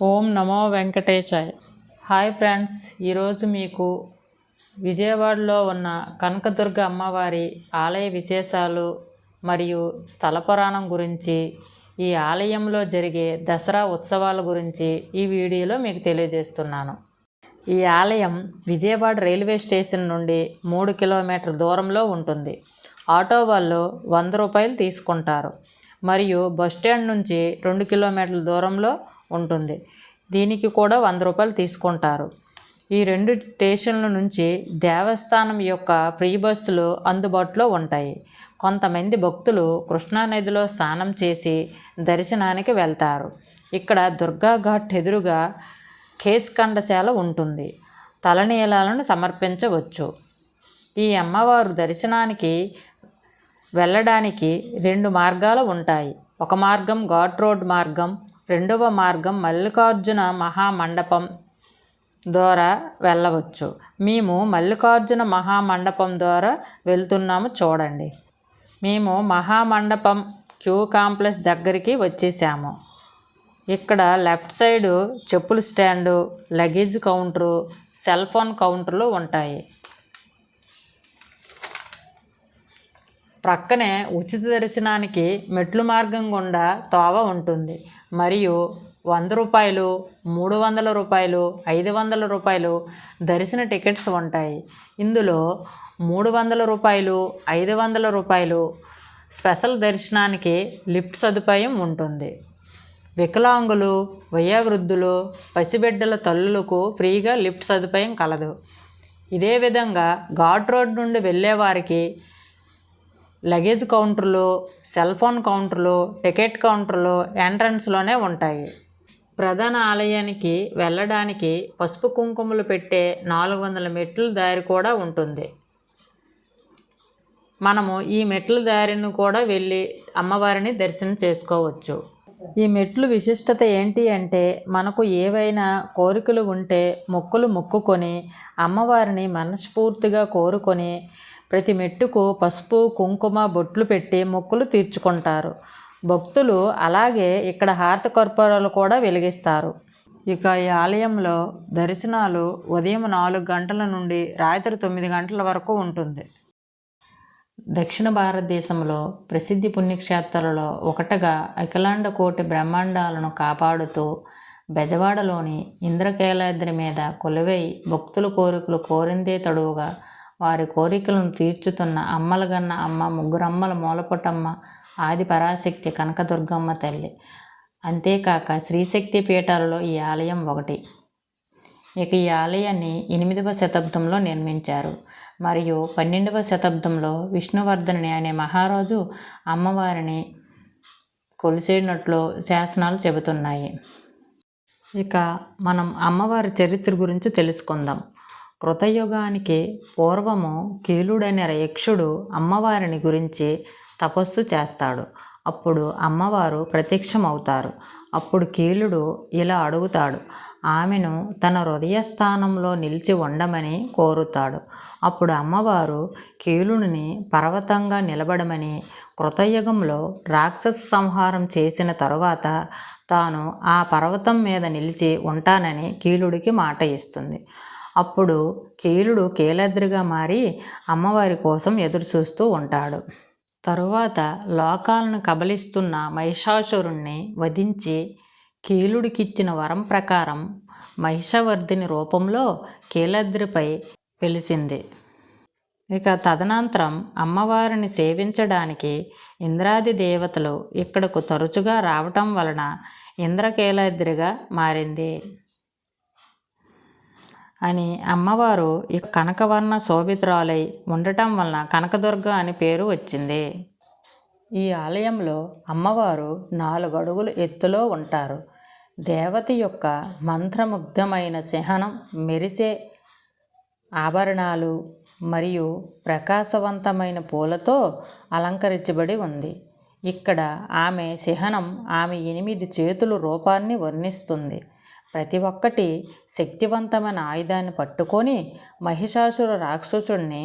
ఓం నమో వెంకటేశాయ. Hi friends, ఈరోజు మీకు విజయవాడలో ఉన్న కనకదుర్గ అమ్మవారి ఆలయ విశేషాలు మరియు స్థల పురాణం గురించి, ఈ ఆలయంలో జరిగే దసరా ఉత్సవాల గురించి ఈ వీడియోలో మీకు తెలియజేస్తున్నాను. ఈ ఆలయం విజయవాడ రైల్వే స్టేషన్ నుండి 3 కిలోమీటర్ల దూరంలో ఉంటుంది. ఆటో వాళ్ళు 100 రూపాయలు తీసుకుంటారు మరియు బస్టాండ్ నుంచి 2 కిలోమీటర్ల దూరంలో ఉంటుంది. దీనికి కూడా 100 రూపాయలు తీసుకుంటారు. ఈ 2 స్టేషన్ల నుంచి దేవస్థానం యొక్క ఫ్రీ బస్సులు అందుబాటులో ఉంటాయి. కొంతమంది భక్తులు కృష్ణానదిలో స్నానం చేసి దర్శనానికి వెళ్తారు. ఇక్కడ దుర్గాఘాట్ ఎదురుగా కేశఖండశాల ఉంటుంది. తలనీలాలను సమర్పించవచ్చు. ఈ అమ్మవారు దర్శనానికి వెళ్ళడానికి 2 మార్గాలు ఉంటాయి. ఒక మార్గం ఘాట్ రోడ్ మార్గం, రెండవ మార్గం మల్లికార్జున మహామండపం ద్వారా వెళ్ళవచ్చు. మేము మల్లికార్జున మహామండపం ద్వారా వెళ్తున్నాము. చూడండి, మేము మహామండపం క్యూ కాంప్లెక్స్ దగ్గరికి వచ్చేసాము. ఇక్కడ లెఫ్ట్ సైడు చెప్పుల stand, luggage counter, cell phone కౌంటర్లు ఉంటాయి. ప్రక్కనే ఉచిత దర్శనానికి మెట్లు మార్గం గుండా తోవ ఉంటుంది మరియు 100 రూపాయలు, 300 రూపాయలు, 500 రూపాయలు దర్శన టికెట్స్ ఉంటాయి. ఇందులో 300 రూపాయలు, 500 రూపాయలు స్పెషల్ దర్శనానికి లిఫ్ట్ సదుపాయం ఉంటుంది. వికలాంగులు, వయోవృద్ధులు, పసిబిడ్డల తల్లులకు ఫ్రీగా లిఫ్ట్ సదుపాయం కలదు. ఇదే విధంగా ఘాట్ రోడ్ నుండి వెళ్ళేవారికి లగేజ్ కౌంటర్లు, సెల్ ఫోన్ కౌంటర్లు, టికెట్ కౌంటర్లు ఎంట్రన్స్లోనే ఉంటాయి. ప్రధాన ఆలయానికి వెళ్ళడానికి పసుపు కుంకుమలు పెట్టే 400 మెట్ల దారి కూడా ఉంటుంది. మనము ఈ మెట్ల దారిని కూడా వెళ్ళి అమ్మవారిని దర్శనం చేసుకోవచ్చు. ఈ మెట్లు విశిష్టత ఏంటి అంటే, మనకు ఏవైనా కోరికలు ఉంటే మొక్కులు మొక్కుకొని అమ్మవారిని మనస్ఫూర్తిగా కోరుకొని ప్రతి మెట్టుకు పసుపు కుంకుమ బొట్లు పెట్టి మొక్కులు తీర్చుకుంటారు భక్తులు. అలాగే ఇక్కడ హారతి కర్పూరాలు కూడా వెలిగిస్తారు. ఇక ఈ ఆలయంలో దర్శనాలు ఉదయం 4 గంటల నుండి రాత్రి 9 గంటల వరకు ఉంటుంది. దక్షిణ భారతదేశంలో ప్రసిద్ధి పుణ్యక్షేత్రాలలో ఒకటిగా అఖిలాండ కోటి బ్రహ్మాండాలను కాపాడుతూ బెజవాడలోని ఇంద్రకీలాద్రి మీద కొలువై భక్తుల కోరికలు కోరిందే తడువుగా వారి కోరికలను తీర్చుతున్న అమ్మలగన్న అమ్మ, ముగ్గురమ్మల మూలపుటమ్మ, ఆది పరాశక్తి కనకదుర్గమ్మ తల్లి. అంతేకాక శ్రీశక్తి పీఠాలలో ఈ ఆలయం ఒకటి. ఇక ఈ ఆలయాన్ని 8వ శతాబ్దంలో నిర్మించారు మరియు 12వ శతాబ్దంలో విష్ణువర్ధనుని అనే మహారాజు అమ్మవారిని కొలిసేటట్లు శాసనాలు చెబుతున్నాయి. ఇక మనం అమ్మవారి చరిత్ర గురించి తెలుసుకుందాం. కృతయుగానికి పూర్వము కీలుడైన యక్షుడు అమ్మవారిని గురించి తపస్సు చేస్తాడు. అప్పుడు అమ్మవారు ప్రత్యక్షమవుతారు. అప్పుడు కీలుడు ఇలా అడుగుతాడు. ఆమెను తన హృదయస్థానంలో నిలిచి ఉండమని కోరుతాడు. అప్పుడు అమ్మవారు కీలుడిని పర్వతంగా నిలబడమని, కృతయుగంలో రాక్షస సంహారం చేసిన తరువాత తాను ఆ పర్వతం మీద నిలిచి ఉంటానని కీలుడికి మాట ఇస్తుంది. అప్పుడు కీలుడు కీలాద్రిగా మారి అమ్మవారి కోసం ఎదురు చూస్తూ ఉంటాడు. తరువాత లోకాలను కబలిస్తున్న మహిషాసురుణ్ణి వధించి కీలుడికిచ్చిన వరం ప్రకారం మహిషవర్ధిని రూపంలో కీలాద్రిపై వెలిసింది. ఇక తదనంతరం అమ్మవారిని సేవించడానికి ఇంద్రాది దేవతలు ఇక్కడకు తరచుగా రావటం వలన ఇంద్రకీలాద్రిగా మారింది అని అమ్మవారు కనకవర్ణ శోభితురాలై ఉండటం వలన కనకదుర్గ అని పేరు వచ్చింది. ఈ ఆలయంలో అమ్మవారు 4 అడుగుల ఎత్తులో ఉంటారు. దేవత యొక్క మంత్రముగ్ధమైన చిహ్నం మెరిసే ఆభరణాలు మరియు ప్రకాశవంతమైన పూలతో అలంకరించబడి ఉంది. ఇక్కడ ఆమె చిహ్నం ఆమె 8 చేతుల రూపాన్ని వర్ణిస్తుంది. ప్రతి ఒక్కటి శక్తివంతమైన ఆయుధాన్ని పట్టుకొని మహిషాసుర రాక్షసుడిని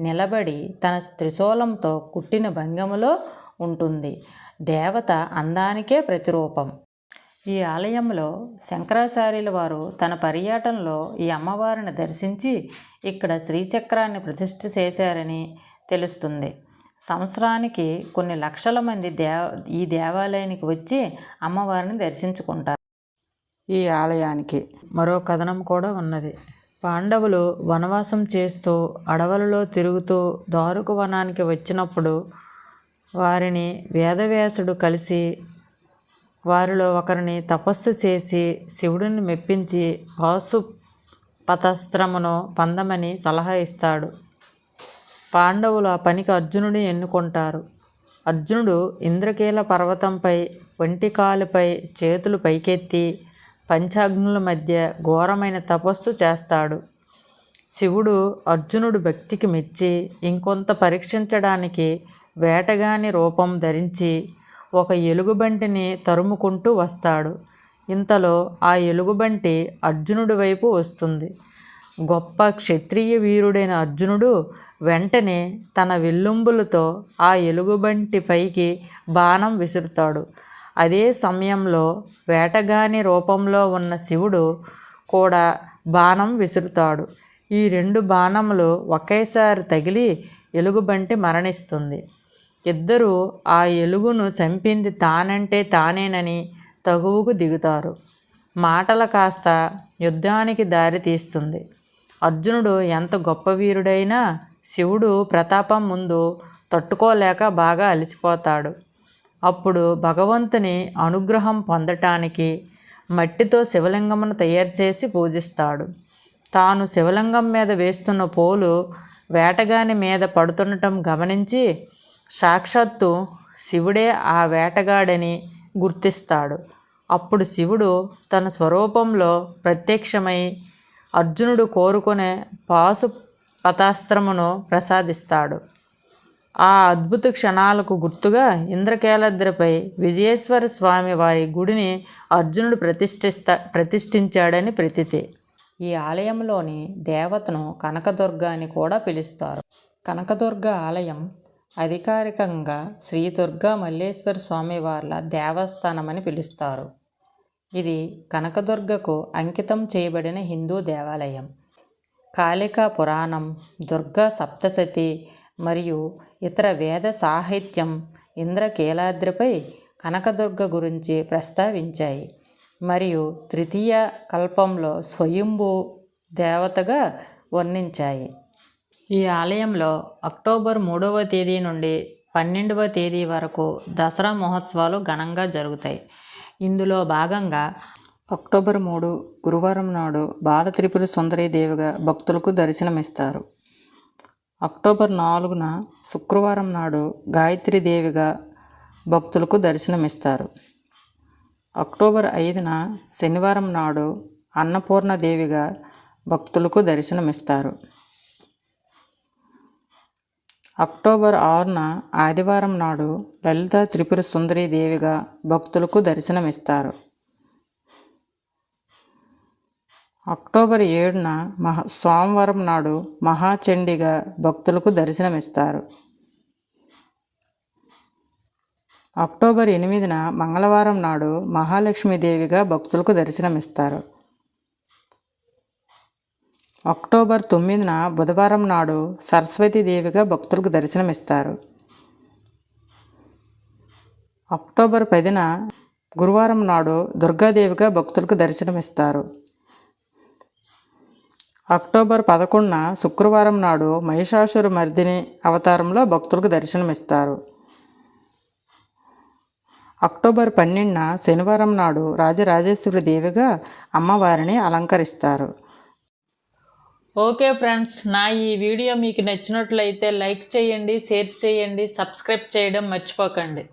నిలబడి తన త్రిశూలంతో కుట్టిన భంగిమలో ఉంటుంది. దేవత అందానికే ప్రతిరూపం. ఈ ఆలయంలో శంకరాచార్యుల వారు తన పర్యటనలో ఈ అమ్మవారిని దర్శించి ఇక్కడ శ్రీచక్రాన్ని ప్రతిష్ఠ చేశారని తెలుస్తుంది. సంవత్సరానికి కొన్ని లక్షల మంది ఈ దేవాలయానికి వచ్చి అమ్మవారిని దర్శించుకుంటారు. ఈ ఆలయానికి మరో కథనం కూడా ఉన్నది. పాండవులు వనవాసం చేస్తూ అడవులలో తిరుగుతూ దారుక వనానికి వచ్చినప్పుడు వారిని వేదవ్యాసుడు కలిసి వారిలో ఒకరిని తపస్సు చేసి శివుడిని మెప్పించి పాశుపతాస్త్రమును పొందమని సలహా ఇస్తాడు. పాండవులు ఆ పనికి అర్జునుడిని ఎన్నుకుంటారు. అర్జునుడు ఇంద్రకీల పర్వతంపై ఒంటి కాలుపై చేతులు పైకెత్తి పంచాగ్నుల మధ్య ఘోరమైన తపస్సు చేస్తాడు. శివుడు అర్జునుడు భక్తికి మెచ్చి ఇంకొంత పరీక్షించడానికి వేటగాని రూపం ధరించి ఒక ఎలుగుబంటిని తరుముకుంటూ వస్తాడు. ఇంతలో ఆ ఎలుగుబంటి అర్జునుడి వైపు వస్తుంది. గొప్ప క్షత్రియ వీరుడైన అర్జునుడు వెంటనే తన విల్లుంబులతో ఆ ఎలుగుబంటి పైకి బాణం విసురుతాడు. అదే సమయంలో వేటగాని రూపంలో ఉన్న శివుడు కూడా బాణం విసురుతాడు. ఈ రెండు బాణములు ఒకేసారి తగిలి ఎలుగుబంటి మరణిస్తుంది. ఇద్దరూ ఆ ఎలుగును చంపింది తానంటే తానేనని తగువుకు దిగుతారు. మాటల కాస్త యుద్ధానికి దారి తీస్తుంది. అర్జునుడు ఎంత గొప్ప వీరుడైనా శివుడు ప్రతాపం ముందు తట్టుకోలేక బాగా అలసిపోతాడు. అప్పుడు భగవంతుని అనుగ్రహం పొందటానికి మట్టితో శివలింగమును తయారు చేసి పూజిస్తాడు. తాను శివలింగం మీద వేస్తున్న పోలు వేటగాని మీద పడుతుండటం గమనించి సాక్షాత్తు శివుడే ఆ వేటగాడని గుర్తిస్తాడు. అప్పుడు శివుడు తన స్వరూపంలో ప్రత్యక్షమై అర్జునుడు కోరుకునే పాశుపతాస్త్రమును ప్రసాదిస్తాడు. ఆ అద్భుత క్షణాలకు గుర్తుగా ఇంద్రకీలాద్రిపై విజయేశ్వర స్వామి వారి గుడిని అర్జునుడు ప్రతిష్ఠించాడని ప్రతీతి. ఈ ఆలయంలోని దేవతను కనకదుర్గ అని కూడా పిలుస్తారు. కనకదుర్గ ఆలయం అధికారికంగా శ్రీ దుర్గా మల్లేశ్వర స్వామివార్ల దేవస్థానమని పిలుస్తారు. ఇది కనకదుర్గకు అంకితం చేయబడిన హిందూ దేవాలయం. కాళికా పురాణం, దుర్గా సప్తశతి మరియు ఇతర వేద సాహిత్యం ఇంద్రకీలాద్రిపై కనకదుర్గ గురించి ప్రస్తావించాయి మరియు తృతీయ కల్పంలో స్వయంభూ దేవతగా వర్ణించాయి. ఈ ఆలయంలో అక్టోబర్ 3వ తేదీ నుండి 12వ తేదీ వరకు దసరా మహోత్సవాలు ఘనంగా జరుగుతాయి. ఇందులో భాగంగా అక్టోబర్ 3 గురువారం నాడు బాల త్రిపుర సుందరీ దేవిగా భక్తులకు దర్శనమిస్తారు. అక్టోబర్ 4న శుక్రవారం నాడు గాయత్రి దేవిగా భక్తులకు దర్శనమిస్తారు. అక్టోబర్ 5న శనివారం నాడు అన్నపూర్ణ దేవిగా భక్తులకు దర్శనమిస్తారు. అక్టోబర్ 6న ఆదివారం నాడు లలిత త్రిపుర సుందరీ దేవిగా భక్తులకు దర్శనమిస్తారు. అక్టోబర్ 7న సోమవారం నాడు మహాచండిగా భక్తులకు దర్శనమిస్తారు. అక్టోబర్ 8న మంగళవారం నాడు మహాలక్ష్మీదేవిగా భక్తులకు దర్శనమిస్తారు. అక్టోబర్ 9న బుధవారం నాడు సరస్వతీదేవిగా భక్తులకు దర్శనమిస్తారు. అక్టోబర్ 10న గురువారం నాడు దుర్గాదేవిగా భక్తులకు దర్శనమిస్తారు. అక్టోబర్ 11న శుక్రవారం నాడు మహిషాసుర మర్దిని అవతారంలో భక్తులకు దర్శనమిస్తారు. అక్టోబర్ 12న శనివారం నాడు రాజరాజేశ్వరి దేవిగా అమ్మవారిని అలంకరిస్తారు. ఓకే ఫ్రెండ్స్, నా ఈ వీడియో మీకు నచ్చినట్లయితే లైక్ చేయండి, షేర్ చేయండి, సబ్స్క్రైబ్ చేయడం మర్చిపోకండి.